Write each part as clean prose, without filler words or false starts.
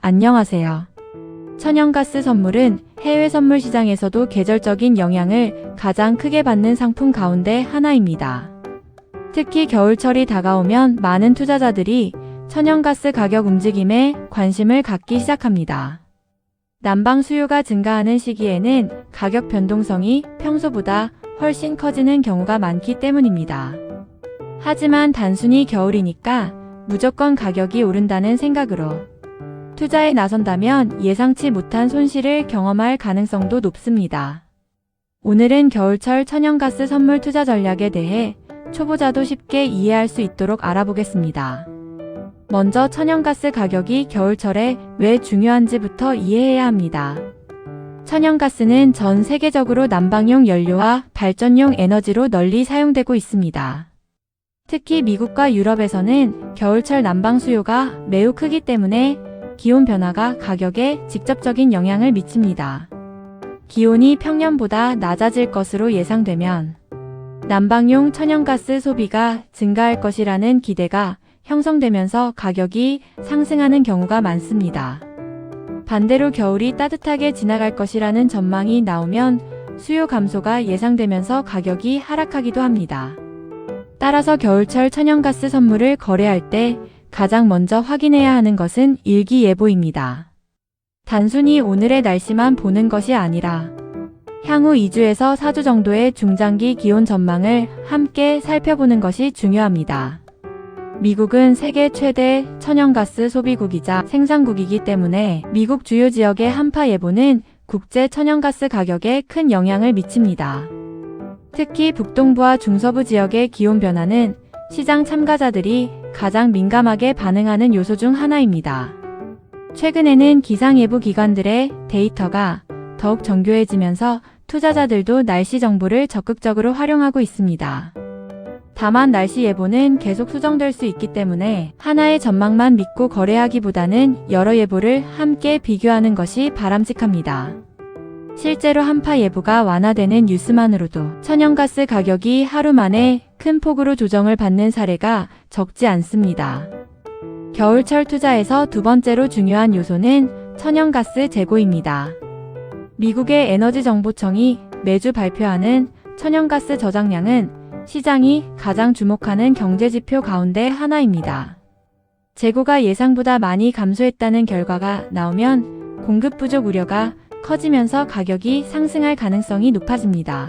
안녕하세요. 천연가스 선물은 해외 선물 시장에서도 계절적인 영향을 가장 크게 받는 상품 가운데 하나입니다. 특히 겨울철이 다가오면 많은 투자자들이 천연가스 가격 움직임에 관심을 갖기 시작합니다. 난방 수요가 증가하는 시기에는 가격 변동성이 평소보다 훨씬 커지는 경우가 많기 때문입니다. 하지만 단순히 겨울이니까 무조건 가격이 오른다는 생각으로 투자에 나선다면 예상치 못한 손실을 경험할 가능성도 높습니다. 오늘은 겨울철 천연가스 선물 투자 전략에 대해 초보자도 쉽게 이해할 수 있도록 알아보겠습니다. 먼저 천연가스 가격이 겨울철에 왜 중요한지부터 이해해야 합니다. 천연가스는 전 세계적으로 난방용 연료와 발전용 에너지로 널리 사용되고 있습니다. 특히 미국과 유럽에서는 겨울철 난방 수요가 매우 크기 때문에 기온 변화가 가격에 직접적인 영향을 미칩니다. 기온이 평년보다 낮아질 것으로 예상되면 난방용 천연가스 소비가 증가할 것이라는 기대가 형성되면서 가격이 상승하는 경우가 많습니다. 반대로 겨울이 따뜻하게 지나갈 것이라는 전망이 나오면 수요 감소가 예상되면서 가격이 하락하기도 합니다. 따라서 겨울철 천연가스 선물을 거래할 때 가장 먼저 확인해야 하는 것은 일기예보입니다. 단순히 오늘의 날씨만 보는 것이 아니라 향후 2주에서 4주 정도의 중장기 기온 전망을 함께 살펴보는 것이 중요합니다. 미국은 세계 최대 천연가스 소비국이자 생산국이기 때문에 미국 주요 지역의 한파 예보는 국제 천연가스 가격에 큰 영향을 미칩니다. 특히 북동부와 중서부 지역의 기온 변화는 시장 참가자들이 가장 민감하게 반응하는 요소 중 하나입니다. 최근에는 기상예보 기관들의 데이터가 더욱 정교해지면서 투자자들도 날씨 정보를 적극적으로 활용하고 있습니다. 다만 날씨 예보는 계속 수정될 수 있기 때문에 하나의 전망만 믿고 거래하기보다는 여러 예보를 함께 비교하는 것이 바람직합니다. 실제로 한파 예보가 완화되는 뉴스만으로도 천연가스 가격이 하루 만에 큰 폭으로 조정을 받는 사례가 적지 않습니다. 겨울철 투자에서 두 번째로 중요한 요소는 천연가스 재고입니다. 미국의 에너지정보청이 매주 발표하는 천연가스 저장량은 시장이 가장 주목하는 경제지표 가운데 하나입니다. 재고가 예상보다 많이 감소했다는 결과가 나오면 공급 부족 우려가 커지면서 가격이 상승할 가능성이 높아집니다.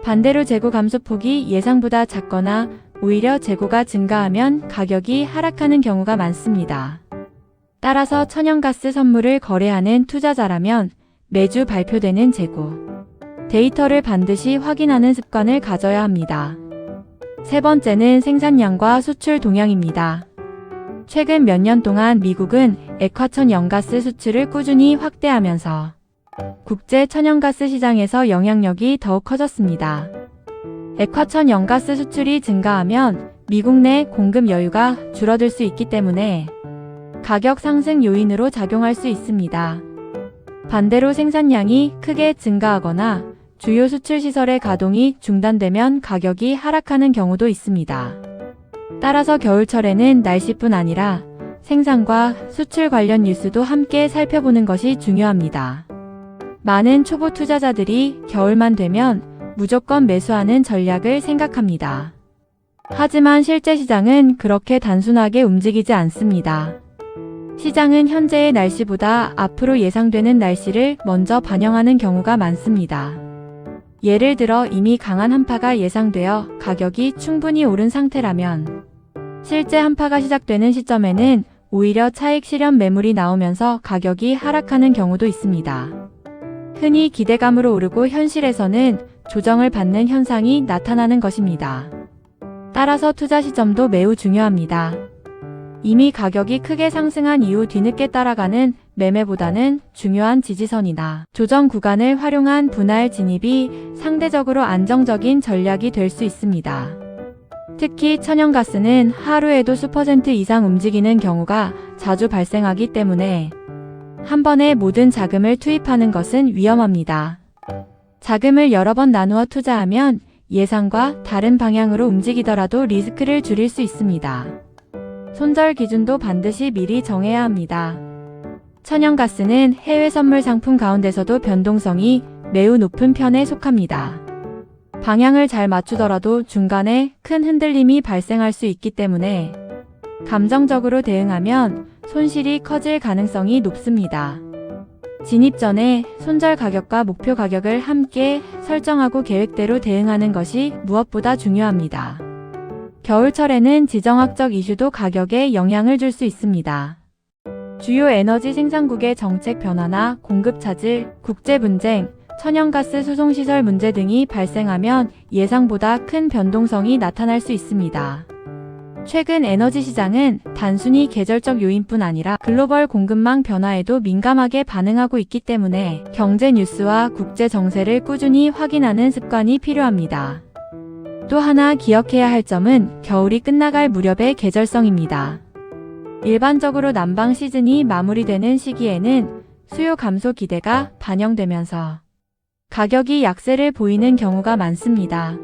반대로 재고 감소폭이 예상보다 작거나 오히려 재고가 증가하면 가격이 하락하는 경우가 많습니다. 따라서 천연가스 선물을 거래하는 투자자라면 매주 발표되는 재고 데이터를 반드시 확인하는 습관을 가져야 합니다. 세 번째는 생산량과 수출 동향입니다. 최근 몇 년 동안 미국은 액화천 연가스 수출을 꾸준히 확대하면서 국제 천연가스 시장에서 영향력이 더욱 커졌습니다. 액화천 연가스 수출이 증가하면 미국 내 공급 여유가 줄어들 수 있기 때문에 가격 상승 요인으로 작용할 수 있습니다. 반대로 생산량이 크게 증가하거나 주요 수출 시설의 가동이 중단되면 가격이 하락하는 경우도 있습니다. 따라서 겨울철에는 날씨뿐 아니라 생산과 수출 관련 뉴스도 함께 살펴보는 것이 중요합니다. 많은 초보 투자자들이 겨울만 되면 무조건 매수하는 전략을 생각합니다. 하지만 실제 시장은 그렇게 단순하게 움직이지 않습니다. 시장은 현재의 날씨보다 앞으로 예상되는 날씨를 먼저 반영하는 경우가 많습니다. 예를 들어 이미 강한 한파가 예상되어 가격이 충분히 오른 상태라면 실제 한파가 시작되는 시점에는 오히려 차익 실현 매물이 나오면서 가격이 하락하는 경우도 있습니다. 흔히 기대감으로 오르고 현실에서는 조정을 받는 현상이 나타나는 것입니다. 따라서 투자 시점도 매우 중요합니다. 이미 가격이 크게 상승한 이후 뒤늦게 따라가는 매매보다는 중요한 지지선이나 조정 구간을 활용한 분할 진입이 상대적으로 안정적인 전략이 될 수 있습니다. 특히 천연가스는 하루에도 수퍼 센트 이상 움직이는 경우가 자주 발생하기 때문에 한 번에 모든 자금을 투입하는 것은 위험합니다. 자금을 여러 번 나누어 투자하면 예상과 다른 방향으로 움직이더라도 리스크를 줄일 수 있습니다. 손절 기준도 반드시 미리 정해야 합니다. 천연가스는 해외 선물 상품 가운데서도 변동성이 매우 높은 편에 속합니다. 방향을 잘 맞추더라도 중간에 큰 흔들림이 발생할 수 있기 때문에 감정적으로 대응하면 손실이 커질 가능성이 높습니다. 진입 전에 손절 가격과 목표 가격을 함께 설정하고 계획대로 대응하는 것이 무엇보다 중요합니다. 겨울철에는 지정학적 이슈도 가격에 영향을 줄 수 있습니다. 주요 에너지 생산국의 정책 변화나 공급 차질, 국제 분쟁, 천연가스 수송시설 문제 등이 발생하면 예상보다 큰 변동성이 나타날 수 있습니다. 최근 에너지 시장은 단순히 계절적 요인뿐 아니라 글로벌 공급망 변화에도 민감하게 반응하고 있기 때문에 경제 뉴스와 국제 정세를 꾸준히 확인하는 습관이 필요합니다. 또 하나 기억해야 할 점은 겨울이 끝나갈 무렵의 계절성입니다. 일반적으로 난방 시즌이 마무리되는 시기에는 수요 감소 기대가 반영되면서 가격이 약세를 보이는 경우가 많습니다.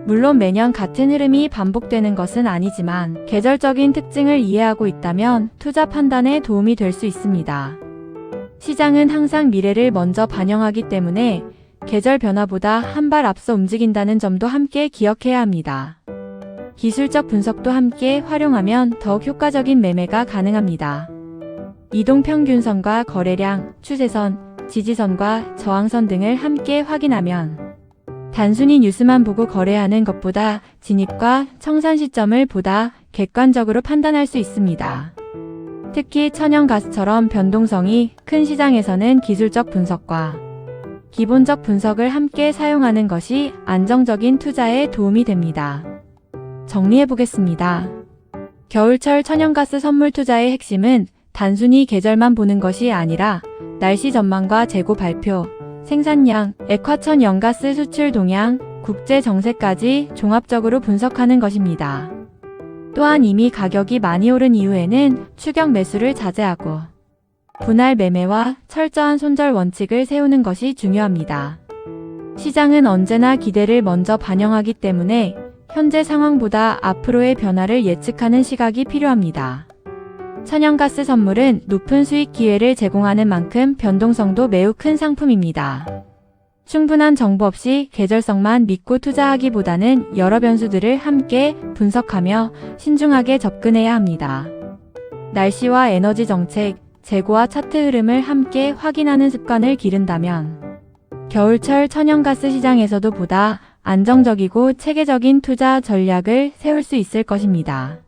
물론 매년 같은 흐름이 반복되는 것은 아니지만 계절적인 특징을 이해하고 있다면 투자 판단에 도움이 될 수 있습니다. 시장은 항상 미래를 먼저 반영하기 때문에 계절 변화보다 한 발 앞서 움직인다는 점도 함께 기억해야 합니다. 기술적 분석도 함께 활용하면 더욱 효과적인 매매가 가능합니다. 이동평균선과 거래량, 추세선, 지지선과 저항선 등을 함께 확인하면 단순히 뉴스만 보고 거래하는 것보다 진입과 청산 시점을 보다 객관적으로 판단할 수 있습니다. 특히 천연가스처럼 변동성이 큰 시장에서는 기술적 분석과 기본적 분석을 함께 사용하는 것이 안정적인 투자에 도움이 됩니다. 정리해보겠습니다. 겨울철 천연가스 선물 투자의 핵심은 단순히 계절만 보는 것이 아니라 날씨 전망과 재고 발표, 생산량, 액화천 연가스 수출 동향, 국제 정세까지 종합적으로 분석하는 것입니다. 또한 이미 가격이 많이 오른 이후에는 추격 매수를 자제하고 분할 매매와 철저한 손절 원칙을 세우는 것이 중요합니다. 시장은 언제나 기대를 먼저 반영하기 때문에 현재 상황보다 앞으로의 변화를 예측하는 시각이 필요합니다. 천연가스 선물은 높은 수익 기회를 제공하는 만큼 변동성도 매우 큰 상품입니다. 충분한 정보 없이 계절성만 믿고 투자하기보다는 여러 변수들을 함께 분석하며 신중하게 접근해야 합니다. 날씨와 에너지 정책, 재고와 차트 흐름을 함께 확인하는 습관을 기른다면 겨울철 천연가스 시장에서도 보다 안정적이고 체계적인 투자 전략을 세울 수 있을 것입니다.